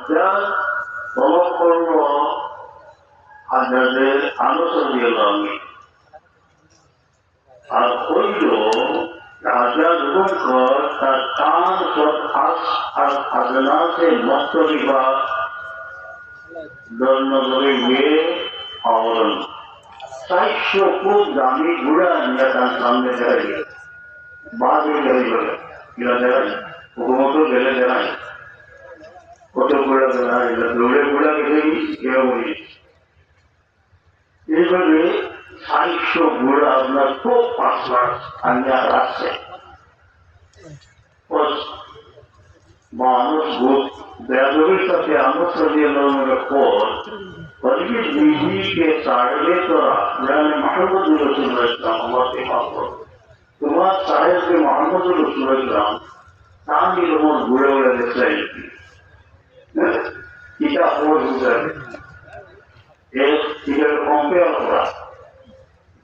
হাজার তলব করল হাজারের আলোচনা আমি আর হইল হাজার রূপকর তার কান সব আর খাজনাতে মস্তরিবা দলনগরে গিয়ে আবরণ 400 ফুট দামি ঘোড়া নিয়ে তার সামনে দাঁড়িয়ে বাদে দাঁড়িয়ে গেল কিনা দাঁড়াই হুকুমত গেলে দাঁড়াই কত ঘোড়া দাঁড়ায় দৌড়ে ঘোড়া গেলে এরকম এইভাবে 400 ঘোড়া আপনার খুব 5 লাখ আনিয়া রাখছে মানুষ বেদবির সাথে আনুষ্ঠানিক পর परिवेश विधि के साढ़े तोरा मोहम्मद रसूलुल्लाह हमारे पास तुम्हारा साढ़े से मोहम्मद रसूलुल्लाह ताकि लोगों बुरे बुरे देखते हैं क्या और दूसरा एक इधर कंपेयर करा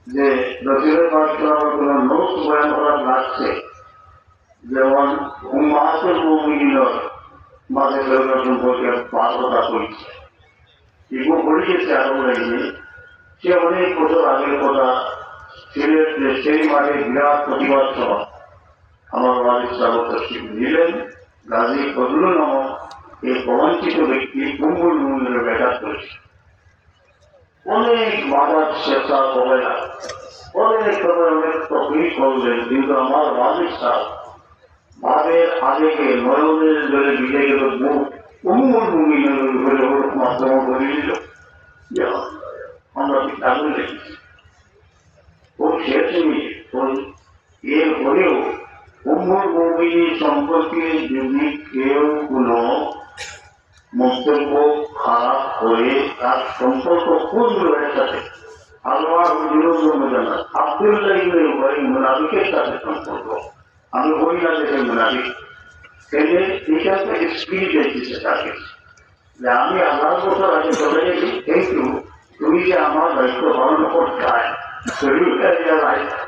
যে রসুলের পাক সাল্লাল্লাহু নোট বয়ান করার লাগছে যেমন উম্মাতুল মুমিনিনের মাঝে সম্পর্কে বার্তা করেছে এগুলো পড়িয়েছে আরো লাগবে সে অনেক বছর আগের কথা সিলেট সেই মাঠে বিরাট প্রতিবাদ সভা আমার ওয়ালিদ সাহেব তশরিফ নিলেন গাজী ফজলুল নামক এই প্রবঞ্চিত ব্যক্তি কুম্বুল মুমিনের ব্যাঘাত করেছে অনেক বাধা চেষ্টা অবহেলা অনেক সময় অনেক তকলিফ করলেন কিন্তু আমার ওয়ালিদ সাহেব ভাবের আবেগে নয়নের জলে ভিজে গেল মুখ কুম্বুল মুমিনের উপরে মাধ্যম করে দিল আমরা ঠিক আগুন দেখেছি খুব শেষে এর হলেও কুম্বুল মুমিনের সম্পর্কে যদি কেউ কোনো মন্তব্য খারাপ করে তার সম্পর্ক কোন লোকের সাথে আল্লাহ জানা আব্দুল্লাহ ইবনে উবাই মুনাফিকের সাথে সম্পর্ক আমি বলি না যে মুনাফিক সেজে এটা একটা স্পিরিট এসেছে তাকে যে আমি আল্লাহর বছর আগে চলে গেছি কিন্তু তুমি যে আমার দায়িত্ব পালন করতে হয় শরীরটা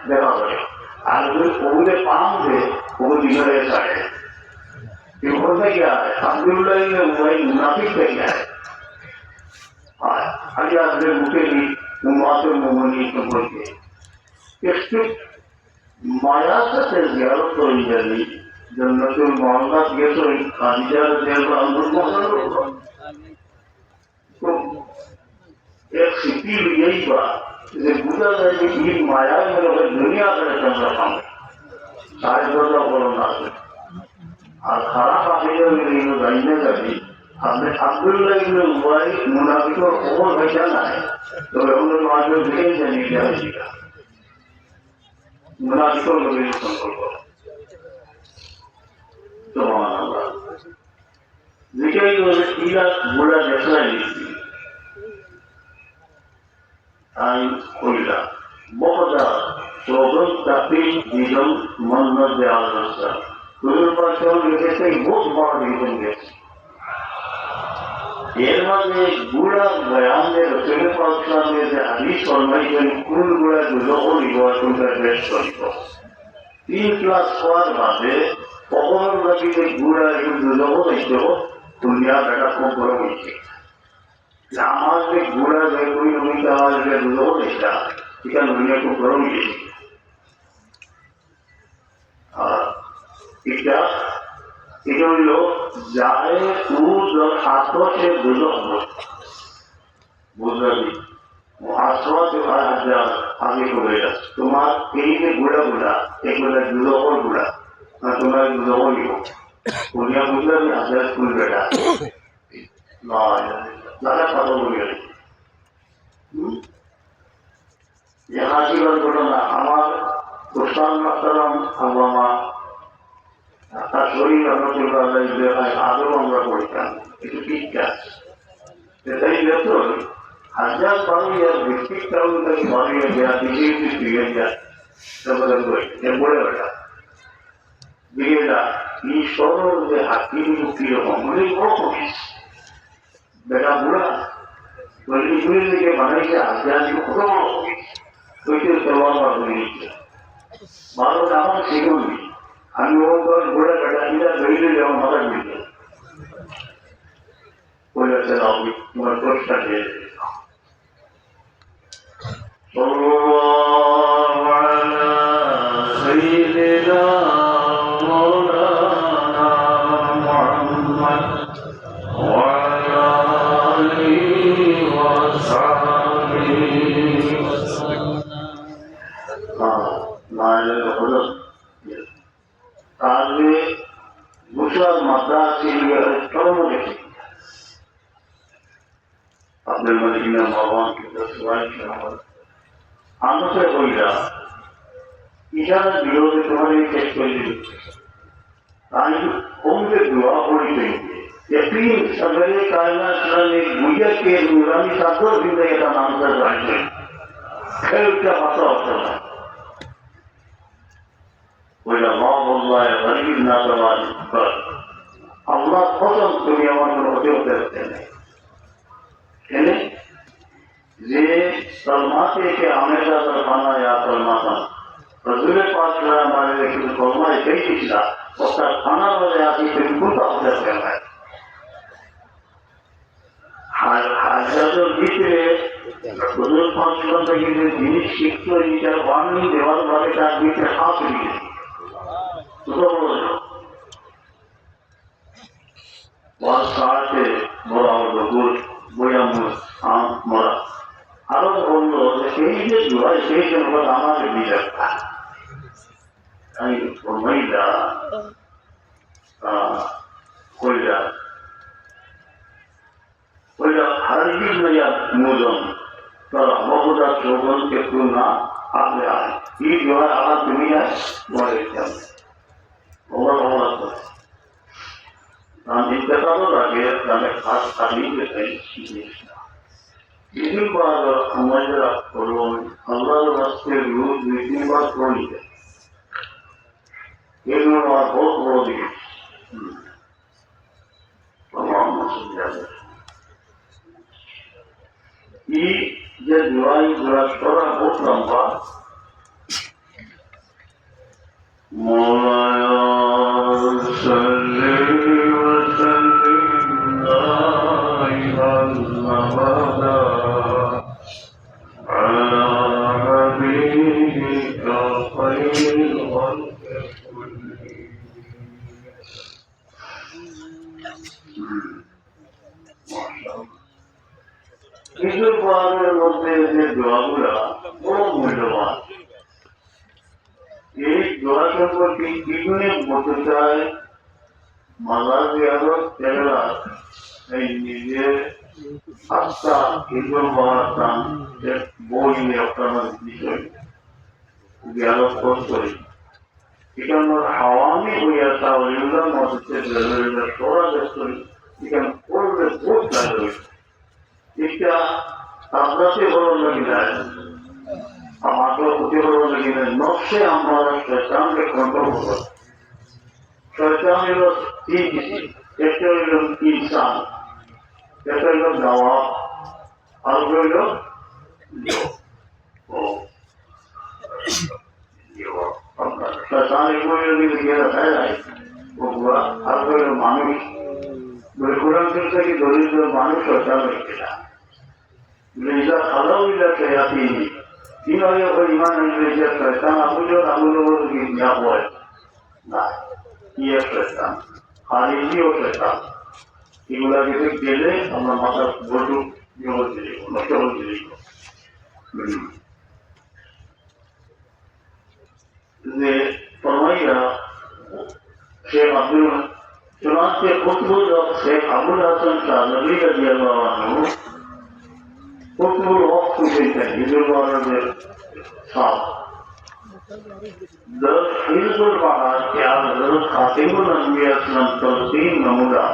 দেখা করে আর যদি ওগুলো পাম যে ওগুলো দিনে থাকে বলতে গিয়া আব্দুল্লাহ ইবনে উবাই মুনাফিক থেকে যায় আগে আপনাদের মুখে উম্মাতুল মুমিনিন সম্পর্কে একটু মায়ার সাথে জিয়ারত করে গেলি জন্নতুল মোহাম্মদ গেছে খাদিজার দেওয়া আঙ্গুর एक सिद्धि यही बा যে বুঝা যায় যে এই মায়ার মধ্যে দুনিয়া করে আমরা পাবো সাড়ে দশটা বড় না আর খারাপ আকিদা মিলে এগুলো জানিয়ে যাবি আপনি আব্দুল্লাহ ইবনে উবাই মুনাফিকের খবর হয়েছে না তবে অন্য মানুষ দেখেই জানিয়ে দেওয়া শিখা মুনাফিকের লোকের সম্পর্ক সুবহানাল্লাহ যেটাই ইলা গোড়া দেখায় দিচ্ছি আমি কইলা বহদা সবল তাপি দিলম মন্ন দেওয়াল রাস্তা হুজুর পাক লিখেছে বহুত বড় লিখন গেছে এর মাঝে গুড়া বয়ানের রসুল পাক সামনে যে হাদিস ফরমাইছেন কোন গুড়া দুজক লিখা কোনটা বেশ করিব 3 ক্লাস হওয়ার বাদে কখনো নাকি যে গুড়া একটু দুজক হইত দুনিয়া বেটা খুব বড় হয়েছে আমার যে ঘোড়া যে কোন নমিতে আমার যে দুজক এটা এটা দুনিয়া খুব বড় হয়েছে আর এটা এটা হইল যায় হাতও সে দুজক বুঝলি আগে করে যাচ্ছে তোমার এই যে ঘোড়া গুলা এগুলো দুজকর ঘোড়া তোমার দুজক নিব দুনিয়া বুঝলে আমি হাজার স্কুল বেটা দাদা কথা বলে যে হাসিবার ঘটনা আমার উসমান মাস্তারাম আল্লামা তার শরীর রহমতুল্লাহ আদৌ আমরা করতাম একটু ঠিক আছে সেটাই বেতন হাজার বাড়িয়ে ভিত্তিক কারণ তাকে বাড়িয়ে দেওয়া দিকে ফিরে যায় বলে বেটা বিয়েটা এই সরল যে হাতির কিরকম অনেক বড় কমিস বেটা বুড়া বলি ঘুরে দিকে বানাইছে হাজার কত বড় কমিস ওইটা সবার বার করে দিচ্ছে ভালো আমার সেগুলি আমি ওর ঘোড়া বেটা দিলা ধরিলে যেমন মাথা দিচ্ছে বলেছেন আমি তোমার প্রশ্নটা খেয়ে sallallahu ala sayyidina maulana Muhammad wa ala alihi wa sahbihi মায়ের হলো তাহলে মুসলাম মাদ্রাসি চরম দেখি আপনার মানে কিনা ভগবান কিন্তু সবাই আমাকে বইলা ইশারা বিরোধে তোমার শেষ করে দিচ্ছে আমি কমকে দোয়া করি यकीन सगरे कायनात ने गुया के नूरानी सागर जिंदगी का नाम कर रहे हैं खेल क्या पता होता है कोई अल्लाह बोलता है गरीब ना करवाने पर अल्लाह कसम दुनिया में होते होते रहते हैं यानी ये सलमाते के हमेशा सरखाना या सलमाता रसूल पाक हमारे लेकिन फरमा कई पिछला उसका खाना वाले आती बिल्कुल का अवसर कर रहा है হাজার ভিতরে হুজুর পাঁচজন থেকে যে জিনিস শিখত নিজের বাণী দেওয়ার পরে তার ভিতরে হাত দিয়ে সাথে মরা হলো গুড় বইয়ামুর আম মরা আরো বললো যে সেই যে জোয়ার সেই জন্য আমাদের নিজের আমি মহিলা কইলা हरगिज में या मूलम पर बहुधा शोभन के तुलना आगे आए ये जो है आला दुनिया बड़े क्या और हम इनका तो लगे हमें खास खाली के सही इसी बार हमारे करो अल्लाह वास्ते रूह इतनी बार कोई है ये लोग बहुत बहुत ही तमाम मसले ये जब दुआई दुआ थोड़ा बहुत लंबा मौलाया सल्ली व सल्लिम अला हबीबिका खैरिल खल्क़ि ঈদের পরের মধ্যে যে দোয়াগুলা বড় মূল্যবান এই দোয়া সম্পর্কে কিভাবে বলতে চায় মালার জিয়ারত কেরালা এই নিজের আত্মা ঈদুল মহারাম এক বই আপনার বিষয় জিয়ারত করতে এখানে হাওয়ামি হইয়া তাহলে মধ্যে সরা ব্যস্ত এখানে করলে বহুত লাগে इसका ताकते बड़ों लगी है हमारे उसे बड़ों लगी है नौशे हमारा शैतान के कंट्रोल होगा शैतान ये लोग तीन कैसे लोग इंसान कैसे लोग नवाब और कोई लोग शैतान एक कोई लोग ये रहता है वो पूरा और कोई लोग मानुष बिल्कुल से कि दरिद्र मानुष शैतान रखेगा लेजा खाला हुई लगे आती नहीं तीनों को ईमान नहीं लेजा शैतान आपको जो लोगों की क्या हुआ है ना ये शैतान खारिजी और शैतान इगुला किसी केले हमारा माता बोलू ये हो जाएगी नष्ट हो जाएगी ये फरमाइया शेख अब्दुल चुनाव के कुतुब शेख अबुल हसन शाहनबी रज़ियल्लाहु अन्हु कुतुब वक्त से हिजर वाले साथ दस हिजर बाहर क्या हज़रत खातिमुल अंबिया सल्लम तलक़ीन नमूदा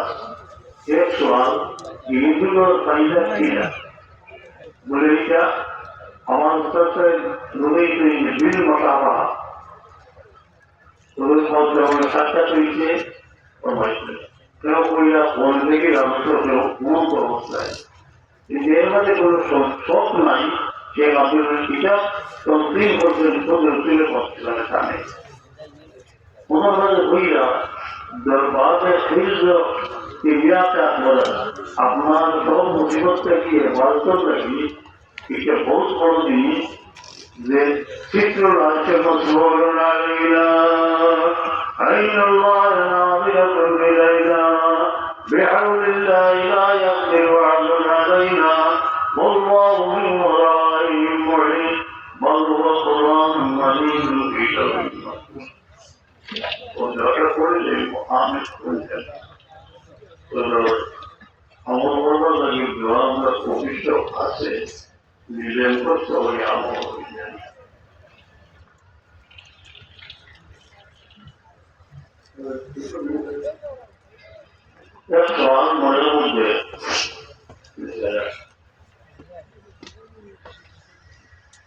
एक सवाल हिजर और फायदा किया बोले क्या हमारे उत्तर से रुई से बिल मसाबा तो उस वक्त हमने सच्चा पीछे কেউ কইরা ফোন থেকে রাষ্ট্র কেউ ফোন অবস্থায় এর মধ্যে কোনো শখ নাই যে আপনার কিতাব তন্ত্রীন পর্যন্ত তুলে পড়ছিলেন এখানে ওনার মধ্যে হইয়া দরবারে হিজ ক্রিয়াটা করেন আপনার সব মুসিবতটাকে হেফাজত রাখি এটা বহুত বড় জিনিস যে চিত্র রাজ্য মসবরণ আলাইনা আইন আল্লাহ নাযিরাতুন ইলাইনা বিহাউলিল্লাহ লা ইয়াকদিরু আহাদুন আলাইনা ওয়াল্লাহু মিন ওয়ারাইহিম মুহীত বাল হুয়া কুরআনুন মাজিদুন ফি লাওহিন মাহফুজ ও যারা পড়লে আমি বলছেন আমল করবার লাগে দোয়া আমরা অফিসে আছে নিজের করতে হবে আমল এক সওয়াল মনের মধ্যে